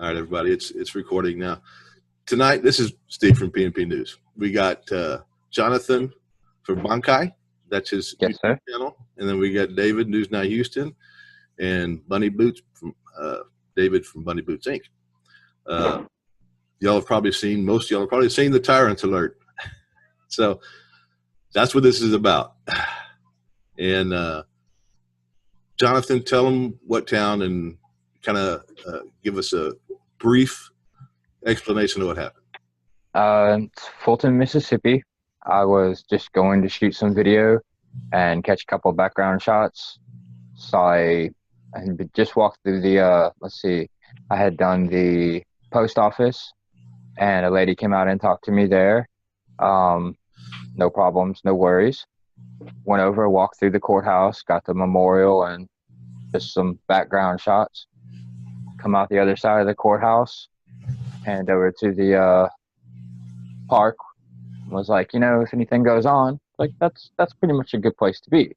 All right, everybody, it's recording now. Tonight, this is Steve from PNP News. We got Jonathan from Bankai. That's his YouTube channel. And then we got David, News Now Houston, and Bunny Boots from David from Bunny Boots Inc. Y'all have probably seen, most of y'all have probably seen the Tyrant alert. So that's what this is about. And Jonathan, tell them what town and kind of give us a brief explanation of what happened. It's Fulton, Mississippi. I was just going to shoot some video and catch a couple of background shots. And just walked through the, I had done the post office, and a lady came out and talked to me there. No problems, no worries. Went over, walked through the courthouse, got the memorial and just some background shots. Come out the other side of the courthouse, and over to the park. Was like, if anything goes on, like that's pretty much a good place to be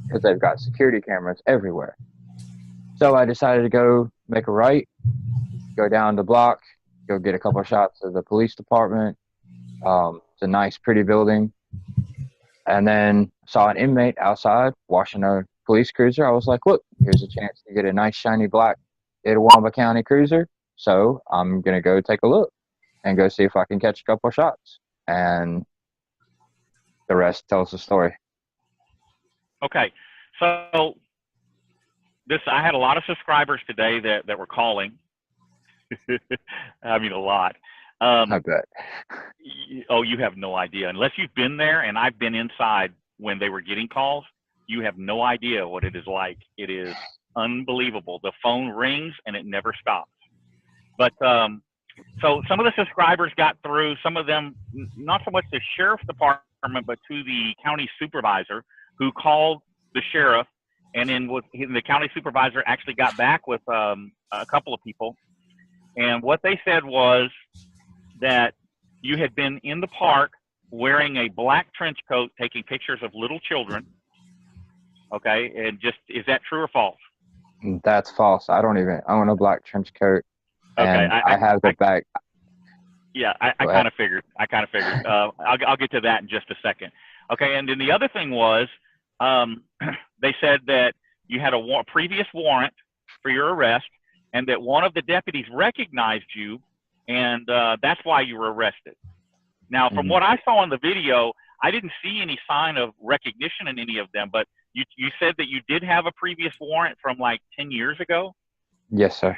because they've got security cameras everywhere. So I decided to go make a right, go down the block, go get a couple of shots of the police department. It's a nice, pretty building. And then saw an inmate outside washing a police cruiser. I was like, look, here's a chance to get a nice, shiny black Itawamba County cruiser. So I'm going to go take a look and go see if I can catch a couple of shots. And the rest tells the story. Okay. So I had a lot of subscribers today that were calling. I mean, a lot. I bet. Oh, you have no idea. Unless you've been there, and I've been inside when they were getting calls, you have no idea what it is like. It is unbelievable. The phone rings and it never stops. But so some of the subscribers got through, some of them, not so much the sheriff's department, but to the county supervisor who called the sheriff. And then the county supervisor actually got back with a couple of people. And what they said was that you had been in the park wearing a black trench coat, taking pictures of little children. Okay. And is that true or false? That's false. I don't even own a black trench coat. Okay. And I have the back. Yeah. I kind of figured. I'll get to that in just a second. Okay. And then the other thing was, they said that you had a previous warrant for your arrest and that one of the deputies recognized you, and that's why you were arrested. Now, from what I saw in the video, I didn't see any sign of recognition in any of them, but you said that you did have a previous warrant from like 10 years ago? Yes, sir.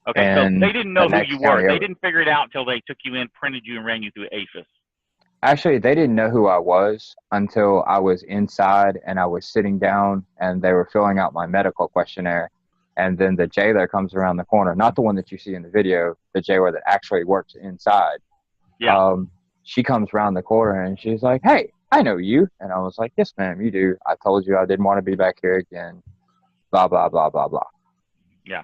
Okay, and so they didn't know who you were. They didn't figure it out until they took you in, printed you, and ran you through APHIS. Actually, they didn't know who I was until I was inside and I was sitting down and they were filling out my medical questionnaire. And then the jailer comes around the corner, not the one that you see in the video, the jailer that actually works inside. Yeah. She comes around the corner and she's like, hey, I know you. And I was like, yes, ma'am, you do. I told you I didn't want to be back here again. Blah, blah, blah, blah, blah. Yeah.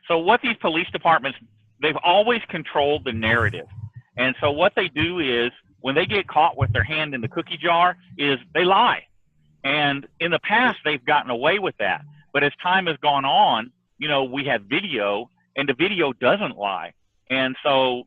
So what these police departments, they've always controlled the narrative. And so what they do is, when they get caught with their hand in the cookie jar, is they lie. And in the past, they've gotten away with that. But as time has gone on, we have video, and the video doesn't lie. And so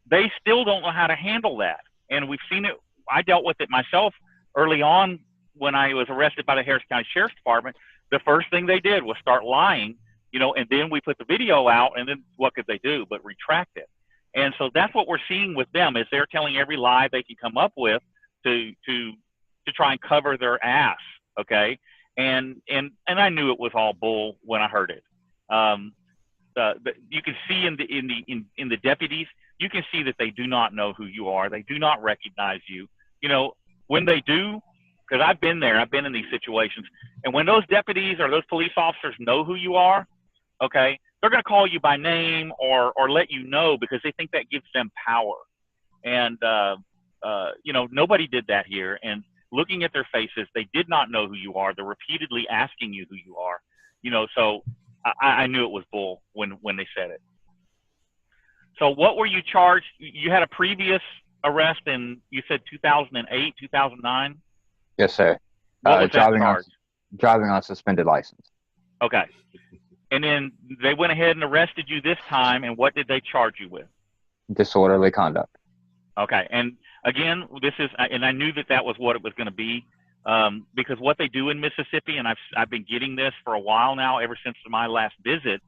they still don't know how to handle that. And we've seen it. I dealt with it myself early on when I was arrested by the Harris County Sheriff's Department. The first thing they did was start lying, and then we put the video out, and then what could they do but retract it? And so that's what we're seeing with them, is they're telling every lie they can come up with to try and cover their ass. Okay. And I knew it was all bull when I heard it. You can see in the deputies, you can see that they do not know who you are. They do not recognize you. When they do, because I've been there, I've been in these situations. And when those deputies or those police officers know who you are, okay, they're going to call you by name or let you know because they think that gives them power. And, nobody did that here. And looking at their faces, they did not know who you are. They're repeatedly asking you who you are. So I knew it was bull when they said it. So what were you charged? You had a previous arrest in, you said 2008, 2009? Yes, sir. What was that charge? Driving on suspended license. Okay. And then they went ahead and arrested you this time, and what did they charge you with? Disorderly conduct. Okay, and again, this is, and I knew that that was what it was going to be, because what they do in Mississippi, and I've been getting this for a while now, ever since my last visit,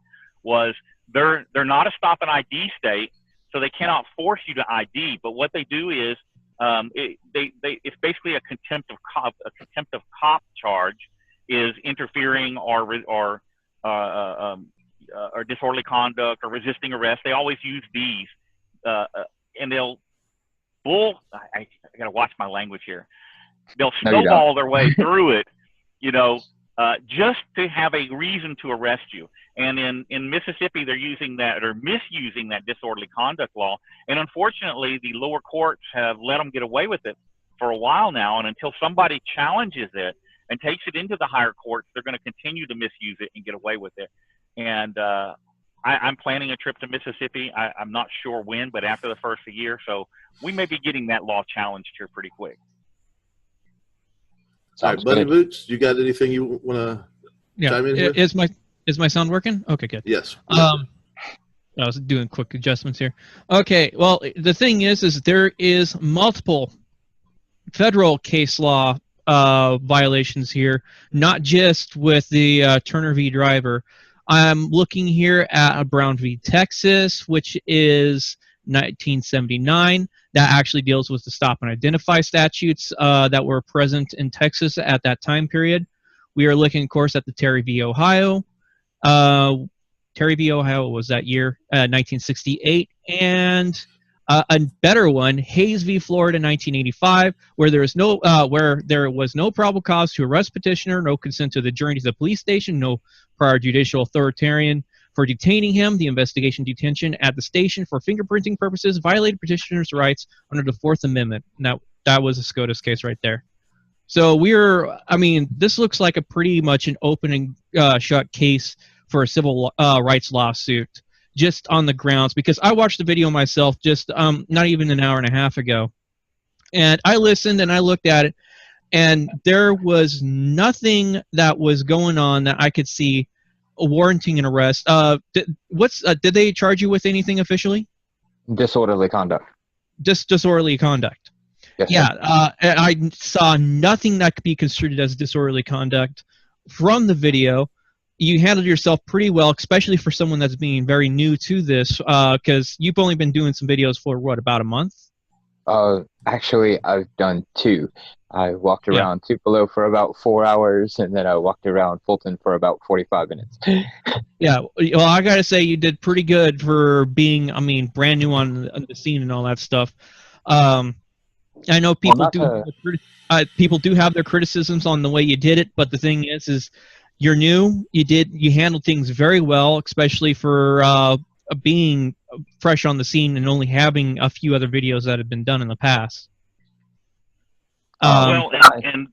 was they're not a stop and ID state, so they cannot force you to ID. But what they do is, it's basically a contempt of cop charge, is interfering or disorderly conduct or resisting arrest. They always use these, and they'll I gotta watch my language here. They'll snowball their way through it, you know, just to have a reason to arrest you. And in Mississippi, they're using that, or misusing that disorderly conduct law. And unfortunately, the lower courts have let them get away with it for a while now. And until somebody challenges it and takes it into the higher courts, they're going to continue to misuse it and get away with it. And I'm planning a trip to Mississippi. I'm not sure when, but after the first of the year. So we may be getting that law challenged here pretty quick. All right, Buddy Boots, you got anything you want to chime in here? Is my sound working? Okay, good. Yes. I was doing quick adjustments here. Okay, well, the thing is there is multiple federal case law violations here, not just with the Turner v. Driver. I'm looking here at Brown v. Texas, which is 1979. That actually deals with the stop and identify statutes that were present in Texas at that time period. We are looking, of course, at the Terry v. Ohio. Terry v. Ohio was that year, 1968. And a better one, Hayes v. Florida, 1985, where there was no probable cause to arrest petitioner, no consent to the journey to the police station, no prior judicial authoritarian for detaining him. The investigation detention at the station for fingerprinting purposes violated petitioner's rights under the Fourth Amendment. Now, that was a SCOTUS case right there. So this looks like a pretty much an open and shut case for a civil rights lawsuit, just on the grounds, because I watched the video myself just not even an hour and a half ago. And I listened and I looked at it, and there was nothing that was going on that I could see warranting an arrest. Did they charge you with anything officially? Disorderly conduct. Disorderly conduct. Yes, yeah, I saw nothing that could be construed as disorderly conduct from the video. You handled yourself pretty well, especially for someone that's being very new to this, because you've only been doing some videos for, what, about a month? Actually, I've done 2. I walked around Tupelo for about 4 hours, and then I walked around Fulton for about 45 minutes. Yeah, well, I got to say you did pretty good for being, brand new on the scene and all that stuff. I know people people do have their criticisms on the way you did it, but the thing is you're new. You handled things very well, especially for being fresh on the scene and only having a few other videos that have been done in the past. And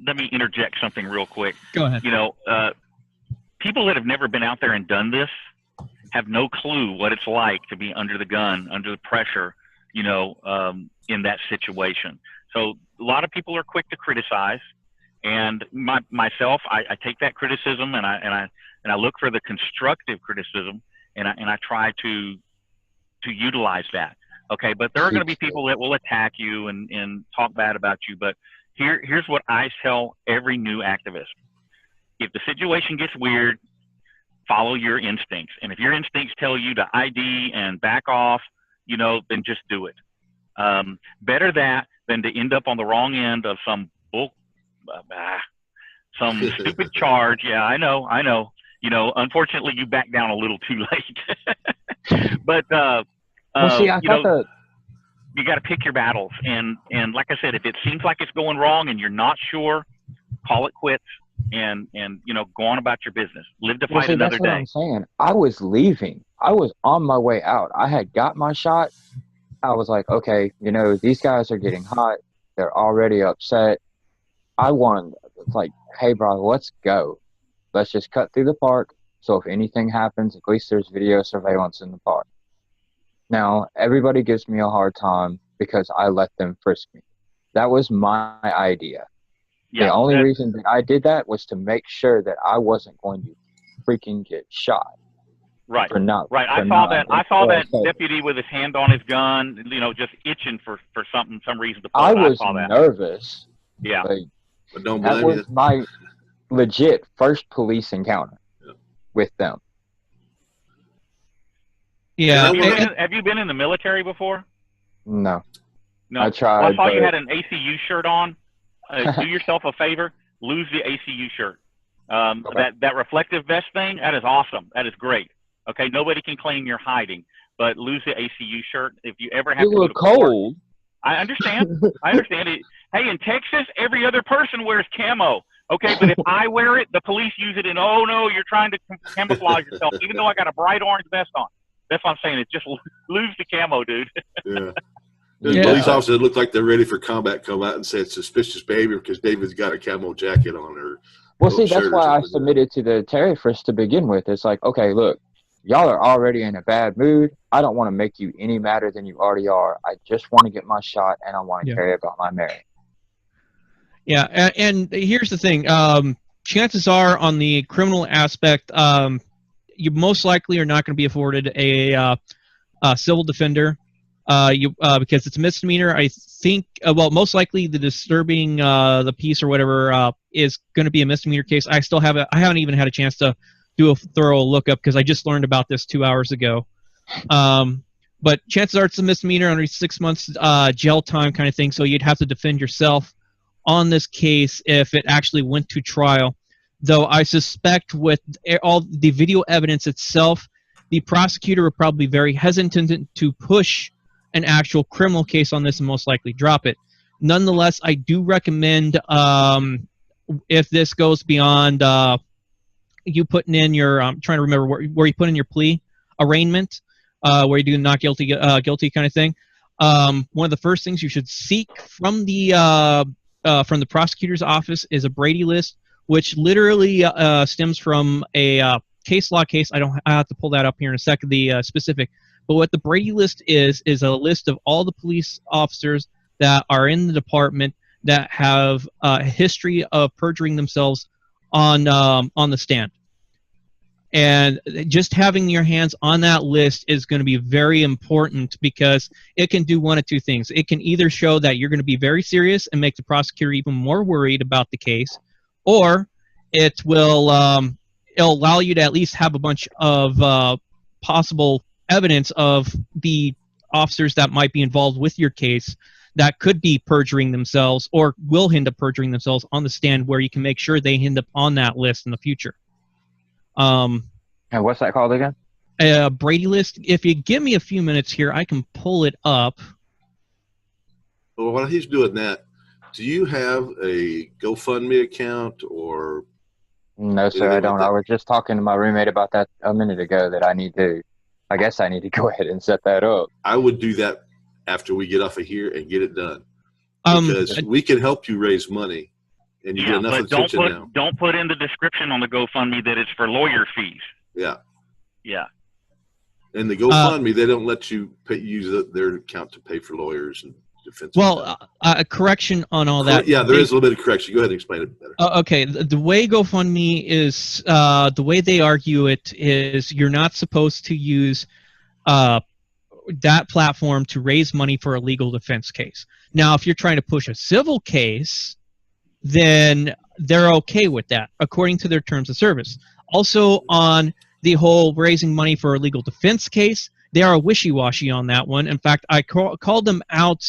let me interject something real quick. Go ahead. You know, people that have never been out there and done this have no clue what it's like to be under the gun, under the pressure, you know, in that situation. So a lot of people are quick to criticize. And myself, I take that criticism and I look for the constructive criticism, and I try to utilize that. Okay, but there are going to be people that will attack you and talk bad about you. But here's what I tell every new activist: if the situation gets weird, follow your instincts. And if your instincts tell you to ID and back off, you know, then just do it. Better that than to end up on the wrong end of some stupid charge. Yeah, I know. You know, unfortunately, you back down a little too late. But well, see, you got to pick your battles. And like I said, if it seems like it's going wrong and you're not sure, call it quits and you know, go on about your business. Live to fight another day. That's what I'm saying. I was leaving. I was on my way out. I had got my shot. I was like, okay, you know, these guys are getting hot. They're already upset. I wanted, like, hey, bro, let's go. Let's just cut through the park. So if anything happens, at least there's video surveillance in the park. Now, everybody gives me a hard time because I let them frisk me. That was my idea. Yeah, the only reason that I did that was to make sure that I wasn't going to freaking get shot. Right. For not, right. For I saw that deputy with his hand on his gun, just itching for some reason to pull I it. was I saw that. nervous. Yeah. Like, But don't that blame was you. my legit first police encounter with them. Yeah. Have you been in the military before? No. No. I tried. Well, I saw you had an ACU shirt on. Do yourself a favor. Lose the ACU shirt. Okay. That reflective vest thing, that is awesome. That is great. Okay, nobody can claim you're hiding, but lose the ACU shirt. If you ever have You to go look to court, cold. I understand. I understand it. Hey, in Texas, every other person wears camo. Okay, but if I wear it, the police use it, and oh no, you're trying to camouflage yourself, even though I got a bright orange vest on. That's what I'm saying. It's just lose the camo, dude. Yeah. The police officer look like they're ready for combat come out and say it's suspicious behavior because David's got a camo jacket on or Well, see, that's why I submitted to the Terry frisk to begin with. It's like, okay, look, y'all are already in a bad mood. I don't want to make you any madder than you already are. I just want to get my shot, and I want to carry about my Mary. Yeah, and here's the thing. Chances are, on the criminal aspect, you most likely are not going to be afforded a civil defender. Because it's a misdemeanor. I think, most likely the disturbing the peace or whatever is going to be a misdemeanor case. I haven't even had a chance to do a thorough lookup because I just learned about this 2 hours ago. But chances are it's a misdemeanor under 6 months jail time kind of thing. So you'd have to defend yourself on this case if it actually went to trial. Though I suspect with all the video evidence itself, the prosecutor would probably be very hesitant to push an actual criminal case on this and most likely drop it. Nonetheless, I do recommend if this goes beyond you putting in your I'm trying to remember where you put in your plea arraignment, where you do not guilty kind of thing. One of the first things you should seek from the prosecutor's office is a Brady list, which literally stems from a case law case. I have to pull that up here in a second. The specific. But what the Brady list is a list of all the police officers that are in the department that have a history of perjuring themselves on the stand. And just having your hands on that list is going to be very important because it can do one of two things. It can either show that you're going to be very serious and make the prosecutor even more worried about the case, or it will it'll allow you to at least have a bunch of possible evidence of the officers that might be involved with your case that could be perjuring themselves or will end up perjuring themselves on the stand, where you can make sure they end up on that list in the future. And what's that called again? Brady list. If you give me a few minutes here, I can pull it up. Well, while he's doing that, do you have a GoFundMe account or? No, sir, I don't. I was just talking to my roommate about that a minute ago that I guess I need to go ahead and set that up. I would do that after we get off of here and get it done. Because we can help you raise money and you get enough attention now. Don't put in the description on the GoFundMe that it's for lawyer fees. Yeah. Yeah. And the GoFundMe, they don't let you use their account to pay for lawyers and defense. Well, a correction on all that. Yeah, there is a little bit of correction. Go ahead and explain it better. Okay, the way GoFundMe is, the way they argue it is you're not supposed to use that platform to raise money for a legal defense case. Now, if you're trying to push a civil case, then they're okay with that, according to their terms of service. Also, on the whole raising money for a legal defense case, they are wishy-washy on that one. In fact, I called them out.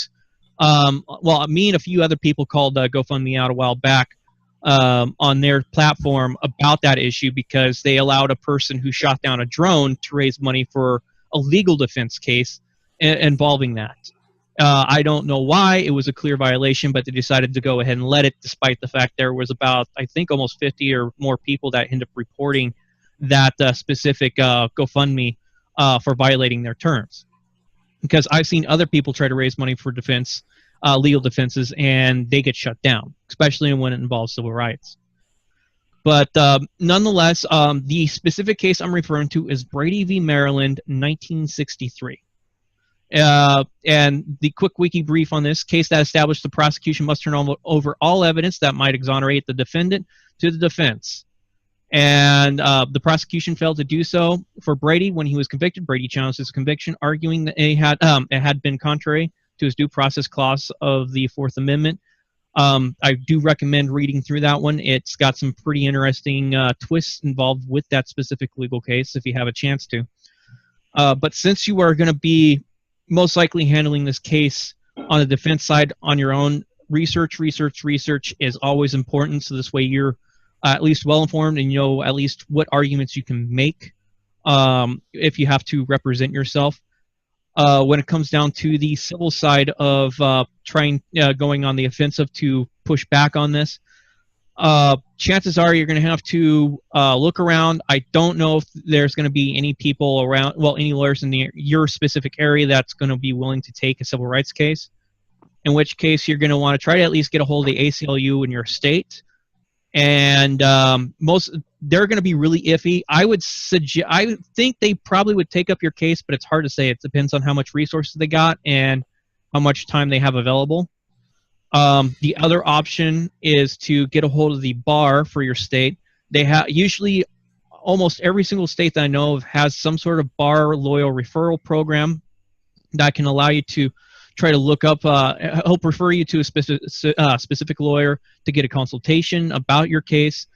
Me and a few other people called GoFundMe out a while back on their platform about that issue because they allowed a person who shot down a drone to raise money for a legal defense case involving that. I don't know why. It was a clear violation, but they decided to go ahead and let it, despite the fact there was about, I think, almost 50 or more people that ended up reporting that specific GoFundMe for violating their terms. Because I've seen other people try to raise money for defense, legal defenses, and they get shut down, especially when it involves civil rights. But nonetheless, the specific case I'm referring to is Brady v. Maryland, 1963. And the quick wiki brief on this case that established the prosecution must turn over all evidence that might exonerate the defendant to the defense. And the prosecution failed to do so for Brady when he was convicted. Brady challenged his conviction, arguing that it had been contrary to his due process clause of the Fourth Amendment. I do recommend reading through that one. It's got some pretty interesting twists involved with that specific legal case if you have a chance to. But since you are going to be most likely handling this case on the defense side on your own, research is always important. So this way you're at least well-informed and you know at least what arguments you can make if you have to represent yourself. When it comes down to the civil side of going on the offensive to push back on this, chances are you're going to have to look around. I don't know if there's going to be any people around, well, any lawyers in your specific area that's going to be willing to take a civil rights case, in which case you're going to want to try to at least get a hold of the ACLU in your state. And they're going to be really iffy. I think they probably would take up your case, but it's hard to say. It depends on how much resources they got and how much time they have available. The other option is to get a hold of the bar for your state. They have usually almost every single state that I know of has some sort of bar lawyer referral program that can allow you to try to look up, help refer you to a specific lawyer to get a consultation about your case.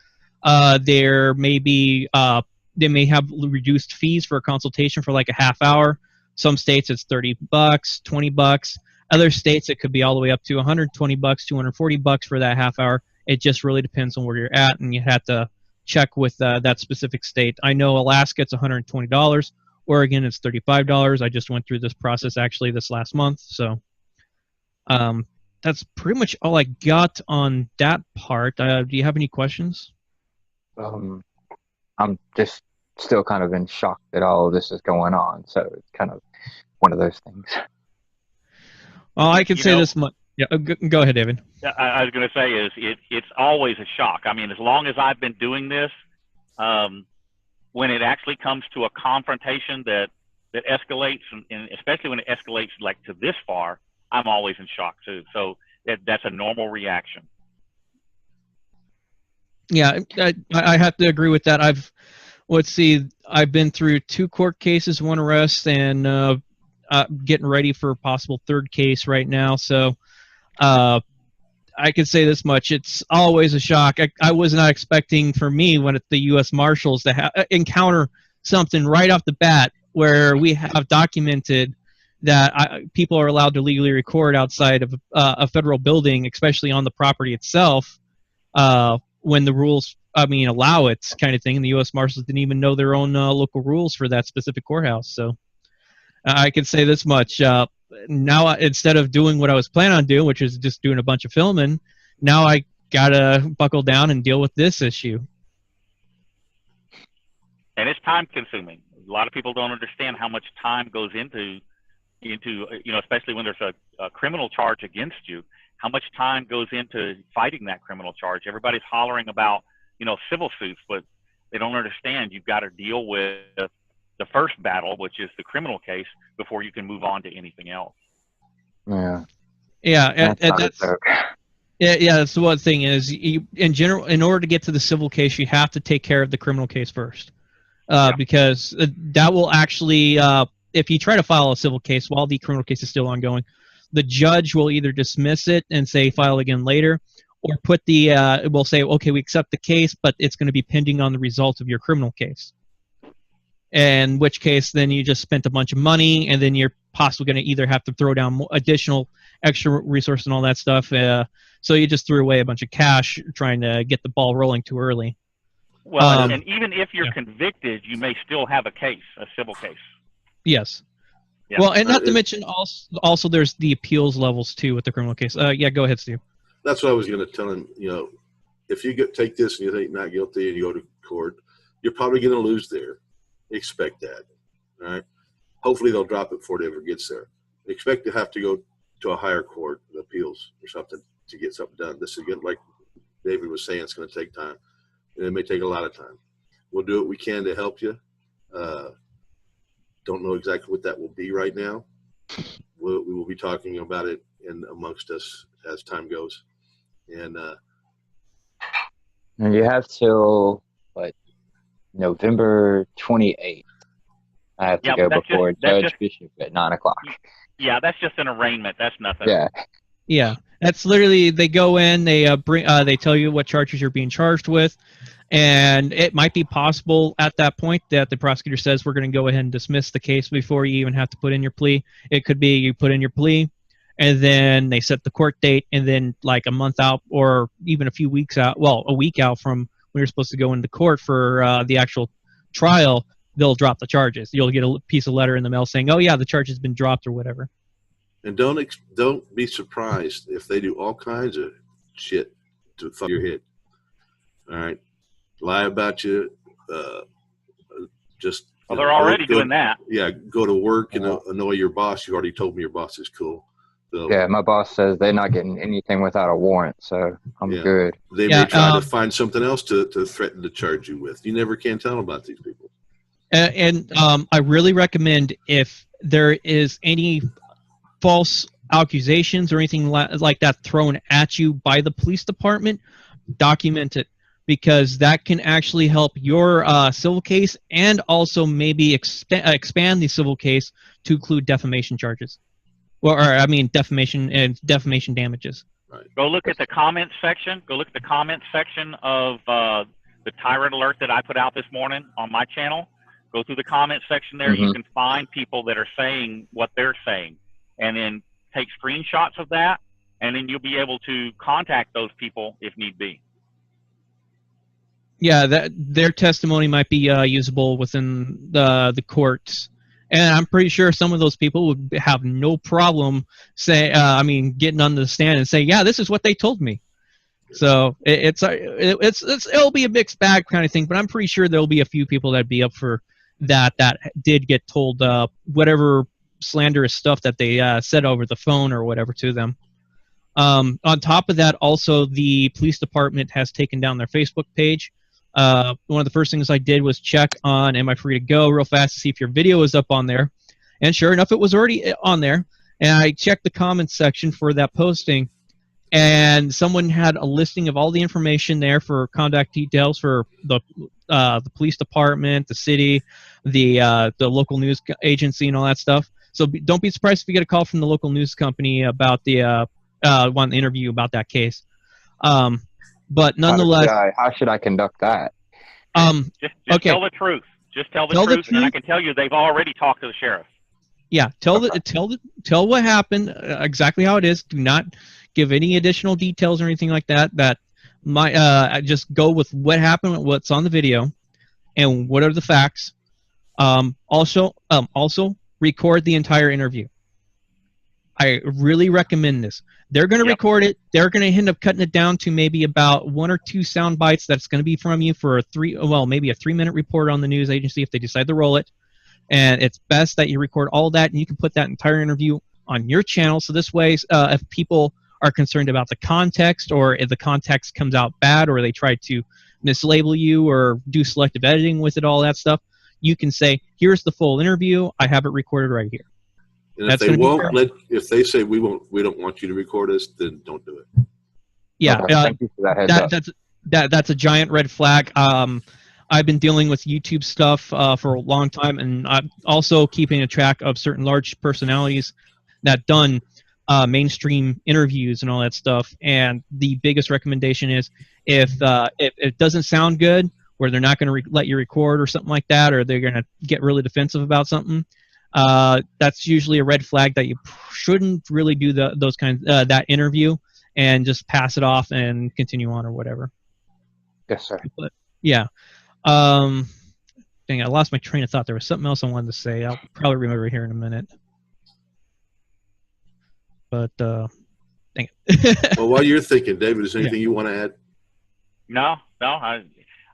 There may be, they may have reduced fees for a consultation for like a half hour. Some states it's $30, $20. Other states it could be all the way up to $120, $240 for that half hour. It just really depends on where you're at, and you have to check with that specific state. I know Alaska it's $120. Oregon it's $35. I just went through this process actually this last month. So that's pretty much all I got on that part. Do you have any questions? I'm just still kind of in shock that all of this is going on. So it's kind of one of those things. Well, I can say this much. Yeah, go ahead, David. I was going to say it's always a shock. I mean, as long as I've been doing this, when it actually comes to a confrontation that escalates, and especially when it escalates like to this far, I'm always in shock too. So that's a normal reaction. Yeah, I have to agree with that. I've been through 2 court cases, 1 arrest, and getting ready for a possible 3rd case right now. So I can say this much. It's always a shock. I was not expecting, for me, when the U.S. Marshals to encounter something right off the bat where we have documented that people are allowed to legally record outside of a federal building, especially on the property itself, when the rules, allow it, kind of thing. And the U.S. Marshals didn't even know their own local rules for that specific courthouse. So I can say this much. Now, instead of doing what I was planning on doing, which is just doing a bunch of filming, now I gotta buckle down and deal with this issue. And it's time consuming. A lot of people don't understand how much time goes into especially when there's a criminal charge against you, how much time goes into fighting that criminal charge. Everybody's hollering about, civil suits, but they don't understand you've got to deal with the first battle, which is the criminal case, before you can move on to anything else. Yeah. Yeah, that's the one thing is, in general, in order to get to the civil case, you have to take care of the criminal case first, because that will actually, if you try to file a civil case while the criminal case is still ongoing, the judge will either dismiss it and say file again later, or will say, okay, we accept the case, but it's going to be pending on the result of your criminal case. In which case, then you just spent a bunch of money, and then you're possibly going to either have to throw down additional extra resource and all that stuff. So you just threw away a bunch of cash trying to get the ball rolling too early. Well, and even if you're convicted, you may still have a civil case. Yes. Yeah. Well, and not to mention also there's the appeals levels too with the criminal case. Yeah, go ahead, Steve. That's what I was going to tell him. If you take this and you think not guilty and you go to court, you're probably going to lose there. Expect that. All right. Hopefully they'll drop it before it ever gets there. Expect to have to go to a higher court of appeals or something to get something done. This is again, like David was saying, it's going to take time, and it may take a lot of time. We'll do what we can to help you. Don't know exactly what that will be right now. We will be talking about it amongst us as time goes. And you have till November 28th. I have to go before Judge Bishop at 9 o'clock. Yeah, that's just an arraignment. That's nothing. Yeah. Yeah, that's literally, they go in, they they tell you what charges you're being charged with, and it might be possible at that point that the prosecutor says we're going to go ahead and dismiss the case before you even have to put in your plea. It could be you put in your plea, and then they set the court date, and then like a month out or even a few weeks out, well, a week out from when you're supposed to go into court for the actual trial, they'll drop the charges. You'll get a piece of letter in the mail saying, oh yeah, the charge has been dropped or whatever. And don't be surprised if they do all kinds of shit to fuck your head. All right, lie about you. Just well, they're already doing that. Yeah, go to work and annoy your boss. You already told me your boss is cool. So, yeah, my boss says they're not getting anything without a warrant, so I'm good. They may try to find something else to threaten to charge you with. You never can tell about these people. And I really recommend, if there is any false accusations or anything like that thrown at you by the police department, document it, because that can actually help your civil case, and also maybe expand the civil case to include defamation charges. Or I mean, defamation and defamation damages. Right. Go look at the comments section. Go look at the comments section of the Tyrant alert that I put out this morning on my channel. Go through the comments section there. You can find people that are saying what they're saying, and then take screenshots of that, and then you'll be able to contact those people if need be. Yeah, that their testimony might be usable within the courts, and I'm pretty sure some of those people would have no problem getting on the stand and say, yeah, this is what they told me. So it'll be a mixed bag kind of thing, but I'm pretty sure there'll be a few people that'd be up for that did get told whatever slanderous stuff that they said over the phone or whatever to them. On top of that, also, the police department has taken down their Facebook page. One of the first things I did was check on Am I Free to Go real fast to see if your video was up on there. And sure enough, it was already on there. And I checked the comments section for that posting, and someone had a listing of all the information there for contact details for the police department, the city, the local news agency, and all that stuff. So don't be surprised if you get a call from the local news company about the want to interview about that case. But nonetheless, how should I conduct that? Just okay. Tell the truth. Just tell the truth, and I can tell you they've already talked to the sheriff. Yeah, tell what happened, exactly how it is. Do not give any additional details or anything like that. That might just go with what happened, what's on the video, and what are the facts. Also record the entire interview. I really recommend this. They're going to record it. They're going to end up cutting it down to maybe about 1 or 2 sound bites that's going to be from you for maybe a 3-minute report on the news agency if they decide to roll it. And it's best that you record all that, and you can put that entire interview on your channel. So this way, if people are concerned about the context, or if the context comes out bad, or they try to mislabel you or do selective editing with it, all that stuff, you can say, here's the full interview. I have it recorded right here. And if they say we don't want you to record us, then don't do it. Yeah, okay, thank you for that heads up. That's a giant red flag. I've been dealing with YouTube stuff for a long time, and I'm also keeping a track of certain large personalities that done mainstream interviews and all that stuff. And the biggest recommendation is if it doesn't sound good, where they're not going to let you record or something like that, or they're going to get really defensive about something, that's usually a red flag that you shouldn't really do that interview, and just pass it off and continue on or whatever. Yes, sir. But, yeah. Dang, I lost my train of thought. There was something else I wanted to say. I'll probably remember here in a minute. But dang it. Well, while you're thinking, David, is there anything you want to add? No.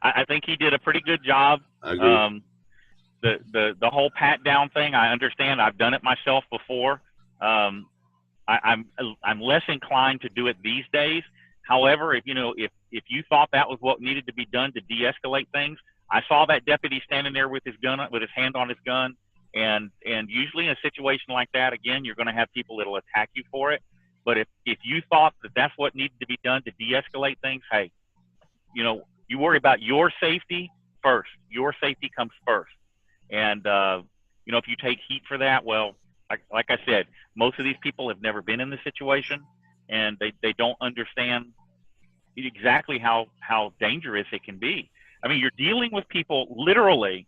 I think he did a pretty good job. I agree. The whole pat down thing, I understand. I've done it myself before. I'm less inclined to do it these days. However, if you thought that was what needed to be done to de-escalate things, I saw that deputy standing there with his hand on his gun, and usually in a situation like that, again, you're going to have people that'll attack you for it. But if you thought that that's what needed to be done to de-escalate things, hey, you worry about your safety first. Your safety comes first. And, you know, if you take heat for that, well, like I said, most of these people have never been in this situation, and they don't understand exactly how dangerous it can be. I mean, you're dealing with people literally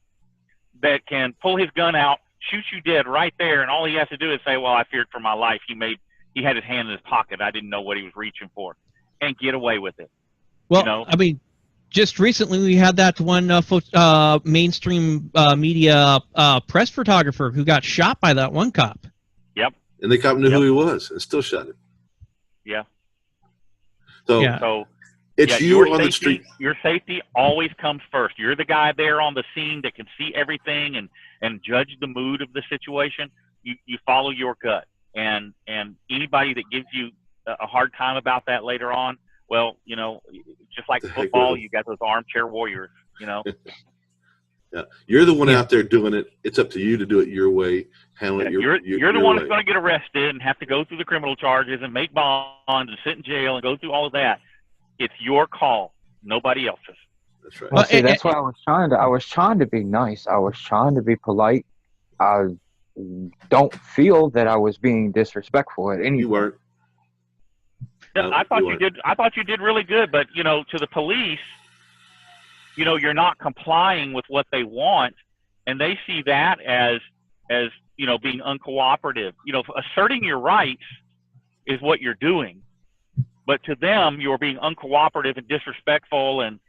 that can pull his gun out, shoot you dead right there, and all he has to do is say, well, I feared for my life. He had his hand in his pocket. I didn't know what he was reaching for, and get away with it. Well, you know? I mean, just recently we had that one mainstream media press photographer who got shot by that one cop. Yep. And the cop knew who he was and still shot him. Yeah. So it's you on the street. Your safety always comes first. You're the guy there on the scene that can see everything and judge the mood of the situation. You follow your gut. And anybody that gives you a hard time about that later on, well, you know, just like football, you got those armchair warriors, you know. Yeah, you're the one out there doing it. It's up to you to do it your way. Handle it you're the one that's going to get arrested and have to go through the criminal charges and make bonds and sit in jail and go through all of that. It's your call, nobody else's. That's right. Well, see, that's why I was trying to be nice. I was trying to be polite. I don't feel that I was being disrespectful at any. You weren't. No, I thought you did. I thought you did really good, but you know, to the police, you know, you're not complying with what they want, and they see that as you know, being uncooperative. You know, asserting your rights is what you're doing, but to them, you're being uncooperative and disrespectful and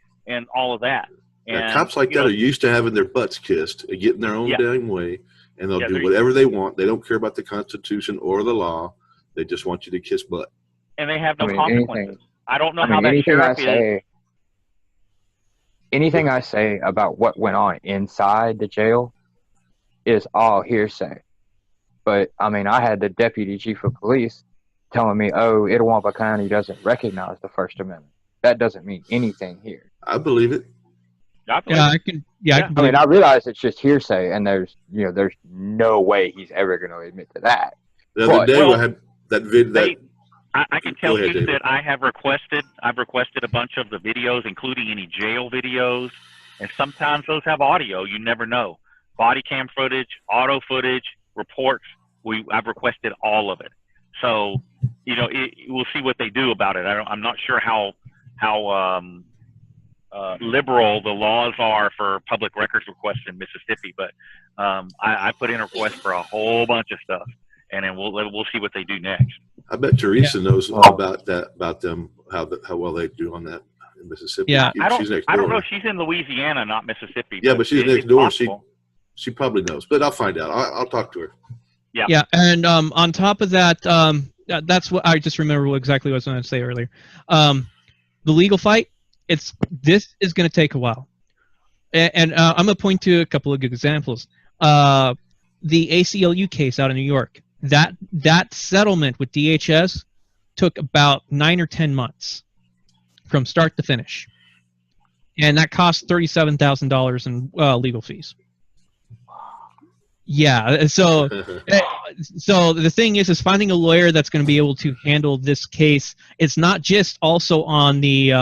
all of that. And cops like that are used to having their butts kissed and getting their own damn way, and they'll do whatever they want. They don't care about the Constitution or the law. They just want you to kiss butt. And they have no consequences. I don't know how that sheriff is. Anything I say about what went on inside the jail is all hearsay. But, I mean, I had the deputy chief of police telling me, oh, Itawamba County doesn't recognize the First Amendment. That doesn't mean anything here. I believe it. I can I mean, I realize it's just hearsay, and there's no way he's ever going to admit to that. The other day, I had that video. I can tell you that I've requested a bunch of the videos, including any jail videos, and sometimes those have audio. You never know. Body cam footage, auto footage, reports. I've requested all of it. So, you know, we'll see what they do about it. I'm not sure how liberal the laws are for public records requests in Mississippi, but I put in a request for a whole bunch of stuff, and then we'll see what they do next. I bet Teresa knows all about them, how well they do on that in Mississippi. Yeah, I don't know. She's in Louisiana, not Mississippi. Yeah, but she's next door. She probably knows, but I'll find out. I'll talk to her. Yeah. Yeah, and on top of that, that's what I just remember exactly what I was going to say earlier. The legal fight, this is going to take a while, and I'm going to point to a couple of good examples. The ACLU case out in New York. That settlement with DHS took about 9 or 10 months from start to finish, and that cost $37,000 in legal fees. Yeah, so the thing is finding a lawyer that's going to be able to handle this case. It's not just also on the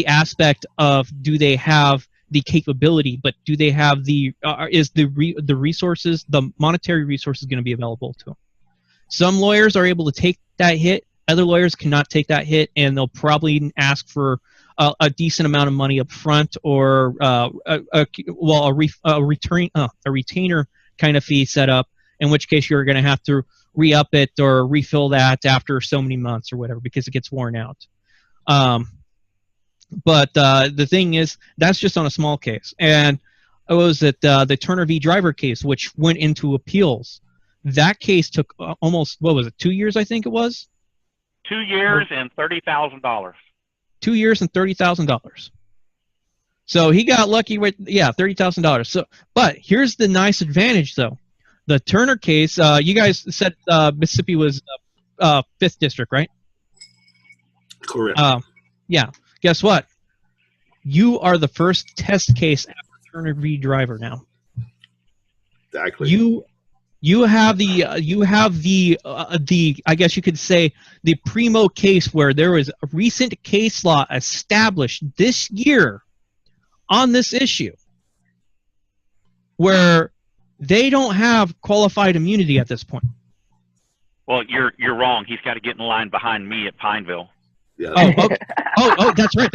aspect of do they have the capability, but do they have the resources, the monetary resources going to be available to them? Some lawyers are able to take that hit. Other lawyers cannot take that hit, and they'll probably ask for a decent amount of money up front, or a retainer kind of fee set up. In which case, you're going to have to re-up it or refill that after so many months or whatever because it gets worn out. But the thing is, that's just on a small case. And it was the Turner v. Driver case, which went into appeals. That case took almost, 2 years, I think it was? 2 years and $30,000. 2 years and $30,000. So he got lucky with, $30,000. So, but here's the nice advantage, though. The Turner case, you guys said Mississippi was 5th District, right? Correct. Yeah. Guess what? You are the first test case after Turner v. Driver now. Exactly. You have the I guess you could say the primo case where there was a recent case law established this year on this issue where they don't have qualified immunity at this point. Well, you're wrong. He's got to get in line behind me at Pineville. Yeah. Oh, that's right.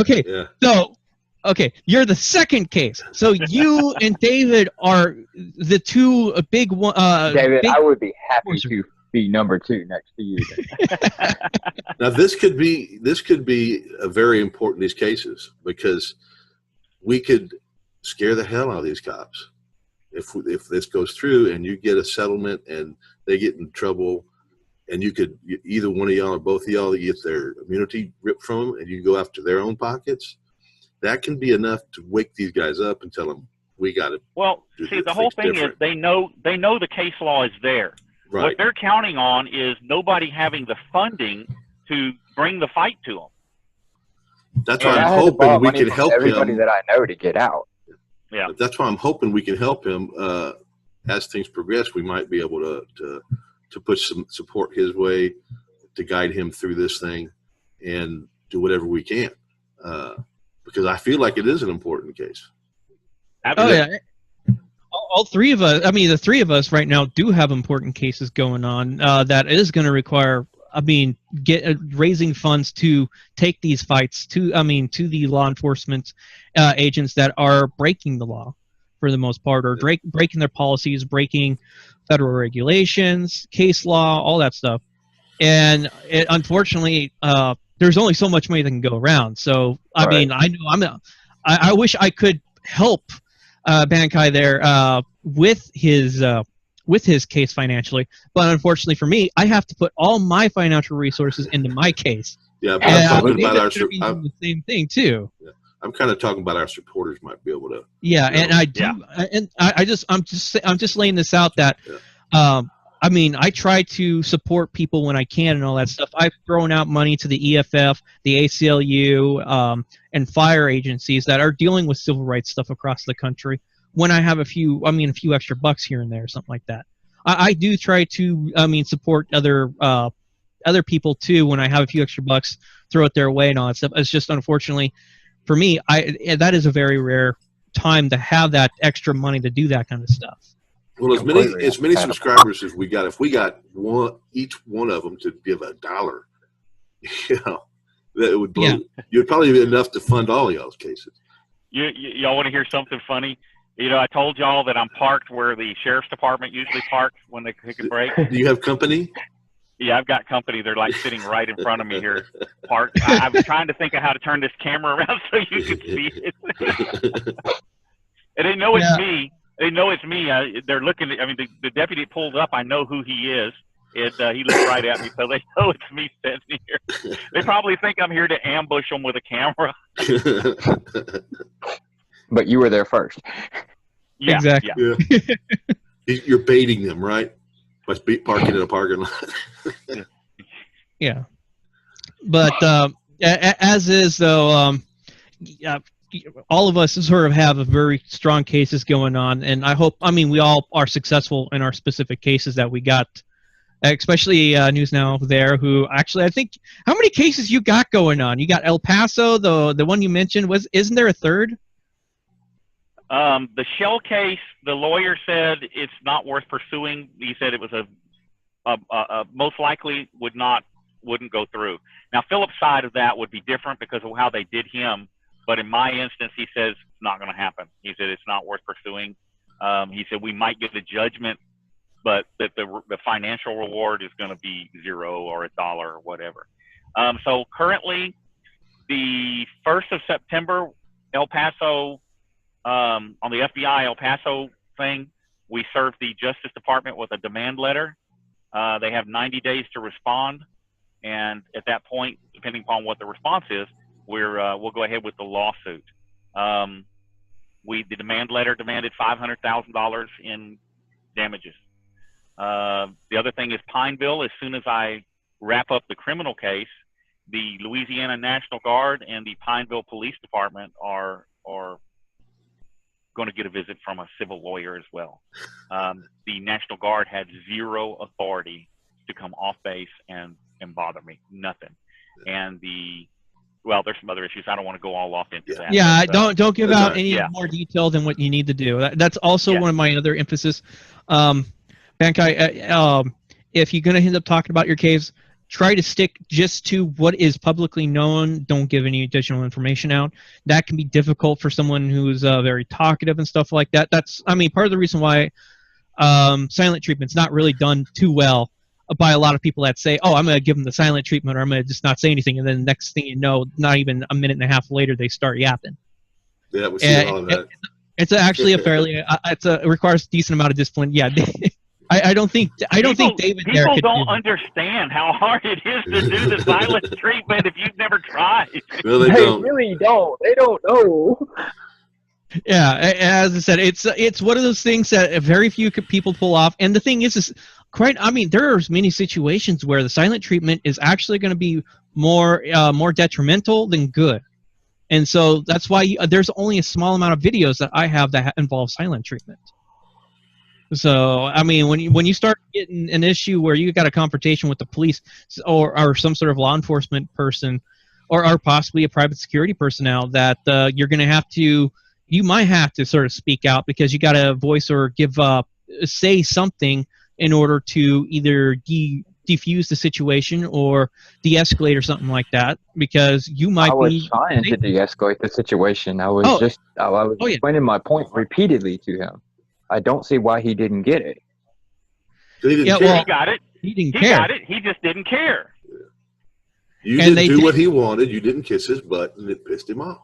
Okay, Yeah. so, okay, you're the second case. So you and David are the two big one. David, big I would be happy to be number 2 next to you. Now this could be a very important these cases, because we could scare the hell out of these cops if this goes through and you get a settlement and they get in trouble, and either one of y'all or both of y'all get their immunity ripped from them and you go after their own pockets. That can be enough to wake these guys up and tell them we got to. Well, see, the whole thing is they know the case law is there. Right. What they're counting on is nobody having the funding to bring the fight to them. That's why I'm hoping we can help everybody him. that I know to get out. Yeah. But that's why I'm hoping we can help him as things progress. We might be able to put some support his way to guide him through this thing and do whatever we can, because I feel like it is an important case. Absolutely. Oh yeah. All three of us. I mean, the three of us right now do have important cases going on that is going to require. I mean, raising funds to take these fights to the law enforcement agents that are breaking the law for the most part, or breaking their policies, breaking federal regulations, case law, all that stuff. And unfortunately, there's only so much money that can go around. So I mean, I know I wish I could help Bankai there with his case financially, but unfortunately for me, I have to put all my financial resources into my case. Yeah, but I'm talking about the same thing too. Yeah, I'm kind of talking about our supporters might be able to. Yeah, and I do, and I'm just laying this out that, I mean, I try to support people when I can and all that stuff. I've thrown out money to the EFF, the ACLU, and fire agencies that are dealing with civil rights stuff across the country. When I have a few extra bucks here and there, or something like that, I do try to, support other people too. When I have a few extra bucks, throw it their way and all that stuff. It's just unfortunately, for me, that is a very rare time to have that extra money to do that kind of stuff. Well, as many subscribers as we got, if we got each one of them to give $1, that would blow. You'd probably be enough to fund all of y'all's cases. Y'all want to hear something funny? I told y'all that I'm parked where the sheriff's department usually parks when they take a break. Do you have company? Yeah, I've got company. They're like sitting right in front of me here, parked. I was trying to think of how to turn this camera around so you could see it. And they know it's me. They know it's me. They're looking. The deputy pulled up. I know who he is. And he looked right at me, so they know it's me standing here. They probably think I'm here to ambush them with a camera. But you were there first. Yeah, exactly. Yeah. You're baiting them, right? By parking in a parking lot. Yeah. But as is, though, all of us sort of have a very strong cases going on, and I hope, we all are successful in our specific cases that we got, especially News Now there, who actually, I think, how many cases you got going on? You got El Paso, the one you mentioned, isn't there a third? The shell case, the lawyer said it's not worth pursuing. He said it was a most likely wouldn't go through. Now, Philip's side of that would be different because of how they did him. But in my instance, he says it's not going to happen. He said it's not worth pursuing. He said we might get a judgment, but that the financial reward is going to be $0 or $1 or whatever. So currently, the 1st of September, El Paso, on the FBI El Paso thing, we served the Justice Department with a demand letter. They have 90 days to respond. And at that point, depending upon what the response is, we'll go ahead with the lawsuit. The demand letter demanded $500,000 in damages. The other thing is Pineville. As soon as I wrap up the criminal case, the Louisiana National Guard and the Pineville Police Department are going to get a visit from a civil lawyer as well. The National Guard had 0 authority to come off base and bother me, nothing. And the well, there's some other issues. I don't want to go all off into that. Yeah, but, don't give out any yeah. more detail than what you need to do. That's also Yeah. one of my other emphasis. Bankai, if you're going to end up talking about your caves, try to stick just to what is publicly known. Don't give any additional information out. That can be difficult for someone who's very talkative and stuff like that. That's, I mean, part of the reason why silent treatment's not really done too well by a lot of people that say, oh, I'm going to give them the silent treatment, or I'm going to just not say anything, and then the next thing you know, not even a minute and a half later, they start yapping. Yeah, we see all of that. It's actually a fairly, it requires a decent amount of discipline. Yeah, I don't think David there people could don't do understand how hard it is to do the silent treatment if you've never tried. No, they They don't. really don't. They don't know. Yeah, as I said, it's one of those things that very few people pull off. And the thing is quite. I mean, there's many situations where the silent treatment is actually going to be more detrimental than good. And so that's why there's only a small amount of videos that I have that involve silent treatment. So, I mean, when you start getting an issue where you got a confrontation with the police or some sort of law enforcement person or possibly a private security personnel, that you're going to have to, you might have to sort of speak out because you got to voice or say something in order to either defuse the situation or de-escalate or something like that, because you might be... I was trying to de-escalate the situation. I was explaining my point repeatedly to him. I don't see why he didn't get it. He got it. He didn't He care. got it. He just didn't care. You didn't do what he wanted. You didn't kiss his butt, and it pissed him off.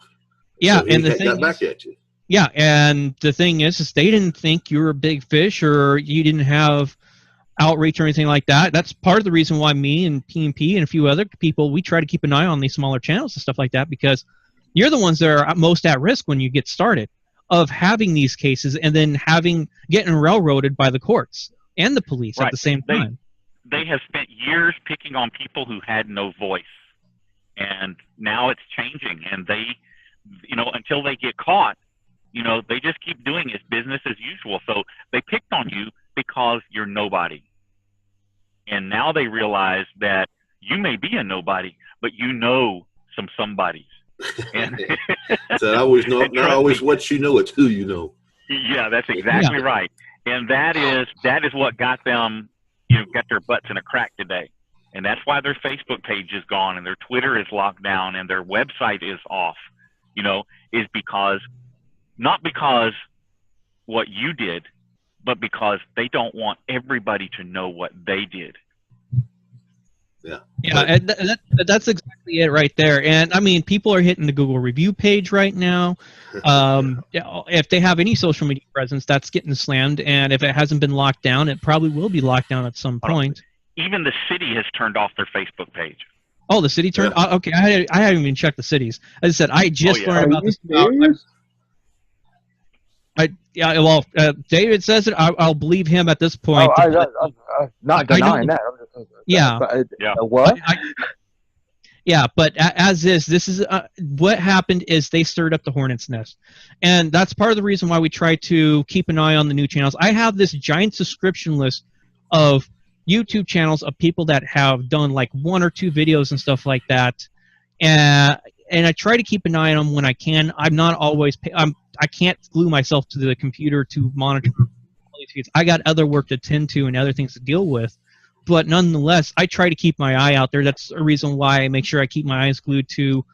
Yeah, so and the thing got back at you. Yeah, and the thing is they didn't think you were a big fish or you didn't have outreach or anything like that. That's part of the reason why me and PNP and a few other people, we try to keep an eye on these smaller channels and stuff like that, because you're the ones that are most at risk when you get started of having these cases and then getting railroaded by the courts and the police at the same time. They have spent years picking on people who had no voice, and now it's changing, and they, until they get caught, they just keep doing it business as usual. So they picked on you because you're nobody. And now they realize that you may be a nobody, but you know some somebodies. And so I always know, not always what you know, it's who you know. Yeah, that's exactly right. And that is what got them, got their butts in a crack today. And that's why their Facebook page is gone and their Twitter is locked down and their website is off, is because, not because what you did, but because they don't want everybody to know what they did. Yeah. Yeah, and that's exactly it right there. And I mean, people are hitting the Google review page right now. If they have any social media presence, that's getting slammed. And if it hasn't been locked down, it probably will be locked down at some point. Even the city has turned off their Facebook page. Oh, the city turned? Yeah. Okay, I haven't even checked the cities. As I said, I just learned about this. David says it. I'll believe him at this point. I'm not denying that. Yeah. What? But this is what happened is they stirred up the hornet's nest. And that's part of the reason why we try to keep an eye on the new channels. I have this giant subscription list of YouTube channels of people that have done like 1 or 2 videos and stuff like that. And I try to keep an eye on them when I can. I'm not always... I can't glue myself to the computer to monitor all these feeds. I got other work to tend to and other things to deal with. But nonetheless, I try to keep my eye out there. That's a reason why I make sure I keep my eyes glued to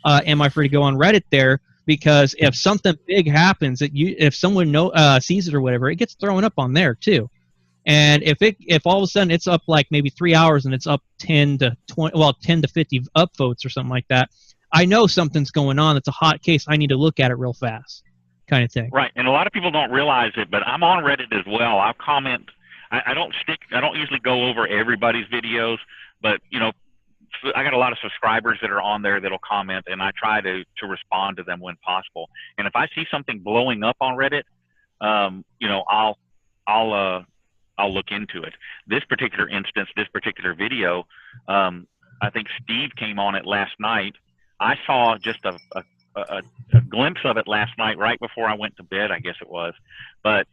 Am I Free to Go on Reddit there, because if something big happens, if someone sees it or whatever, it gets thrown up on there too. And if all of a sudden it's up like maybe 3 hours and it's up 10 to 50 upvotes or something like that, I know something's going on. It's a hot case. I need to look at it real fast, kind of thing. Right, and a lot of people don't realize it, but I'm on Reddit as well. I'll comment. I don't usually go over everybody's videos, but I got a lot of subscribers that are on there that'll comment, and I try to respond to them when possible. And if I see something blowing up on Reddit, I'll look into it. This particular instance, this particular video, I think Steve came on it last night. I saw just a glimpse of it last night right before I went to bed, I guess it was. But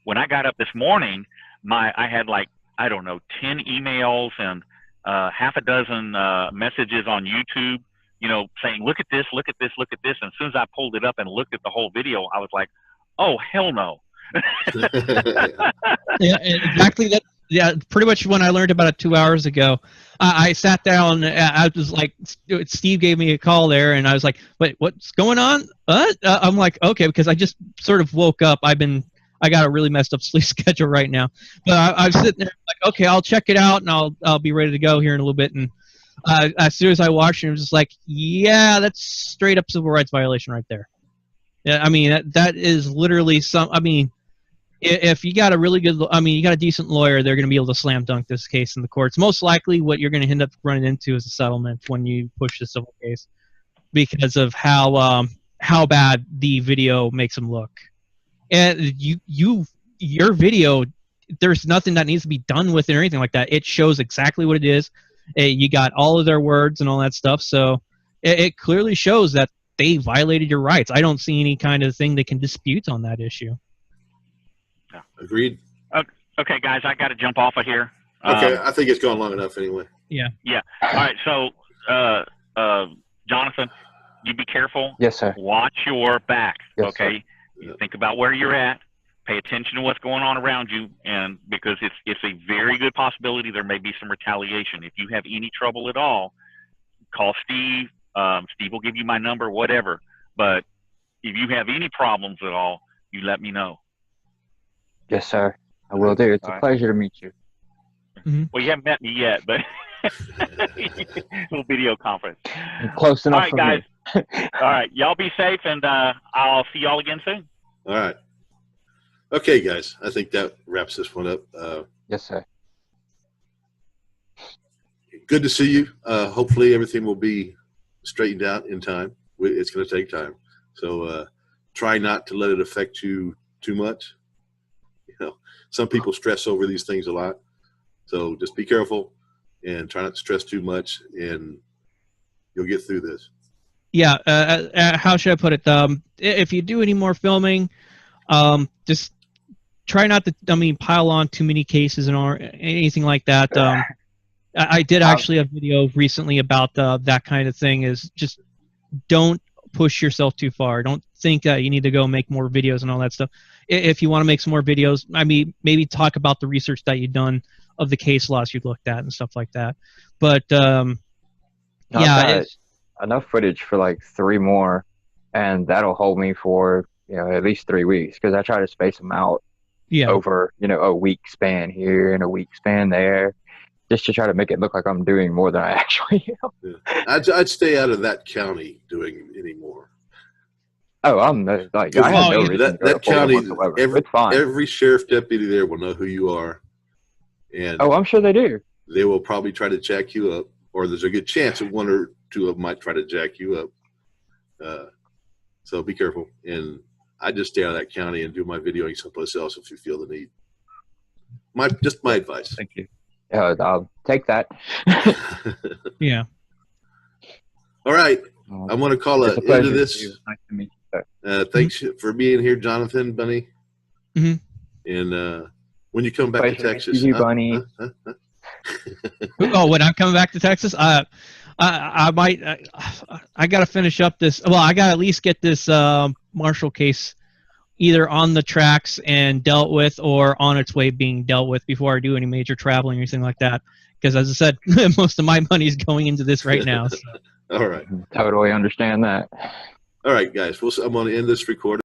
when I got up this morning, I had 10 emails and half a dozen messages on YouTube you know, saying, look at this, look at this, look at this. And as soon as I pulled it up and looked at the whole video, I was like, oh, hell no. Yeah, exactly. That. Yeah, pretty much when I learned about it 2 hours ago, I sat down. I was like, Steve gave me a call there, and I was like, "Wait, what's going on?" I'm like, "Okay," because I just sort of woke up. I got a really messed up sleep schedule right now, but I was sitting there like, "Okay, I'll check it out, and I'll be ready to go here in a little bit." And as soon as I watched it, I was just like, "Yeah, that's straight up civil rights violation right there." Yeah, I mean that is literally some. I mean. If you got a really good, I mean, you got a decent lawyer, they're going to be able to slam dunk this case in the courts. Most likely, what you're going to end up running into is a settlement when you push the civil case, because of how bad the video makes them look. And your video, there's nothing that needs to be done with it or anything like that. It shows exactly what it is. You got all of their words and all that stuff, so it clearly shows that they violated your rights. I don't see any kind of thing they can dispute on that issue. Agreed. Okay, guys, I got to jump off of here. Okay, I think it's gone long enough anyway. Yeah. All right, so Jonathan, you be careful. Yes, sir. Watch your back. Yes, okay. Sir. Think about where you're at. Pay attention to what's going on around you, and because it's a very good possibility there may be some retaliation. If you have any trouble at all, call Steve. Steve will give you my number, whatever. But if you have any problems at all, you let me know. Yes, sir. I will do. It's a pleasure to meet you. Mm-hmm. Well, you haven't met me yet, but little video conference. Close enough. All right, guys. All right, y'all be safe, and I'll see y'all again soon. All right. Okay, guys. I think that wraps this one up. Yes, sir. Good to see you. Hopefully everything will be straightened out in time. It's going to take time. So try not to let it affect you too much. You know, some people stress over these things a lot. So just be careful and try not to stress too much, and you'll get through this. Yeah, how should I put it? If you do any more filming, just try not to, pile on too many cases or anything like that. I did actually a video recently about that kind of thing. Is just don't push yourself too far. Don't think that you need to go make more videos and all that stuff. If you want to make some more videos, maybe talk about the research that you've done of the case laws you've looked at and stuff like that. But yeah, enough footage for like 3 more, and that'll hold me for at least 3 weeks, because I try to space them out over a week span here and a week span there, just to try to make it look like I'm doing more than I actually am. Yeah. I'd stay out of that county doing any more. Oh, I'm like, I have no reason to go that county. It's fine. Every sheriff deputy there will know who you are, and I'm sure they do. They will probably try to jack you up, or there's a good chance that 1 or 2 of them might try to jack you up. So be careful. And I just stay out of that county and do my videoing someplace else if you feel the need. Just my advice. Thank you. I'll take that. Yeah. All right. I'm going to call an end to this. Nice to meet you. Thanks for being here, Jonathan, Bunny. Mm-hmm. And when you come back to Texas, you, Bunny. Oh, when I'm coming back to Texas, I might. I got to finish up this. Well, I got to at least get this Marshall case either on the tracks and dealt with, or on its way being dealt with, before I do any major traveling or anything like that. Because as I said, most of my money is going into this right now. So. All right. Totally understand that. All right, guys. I'm going to end this recording.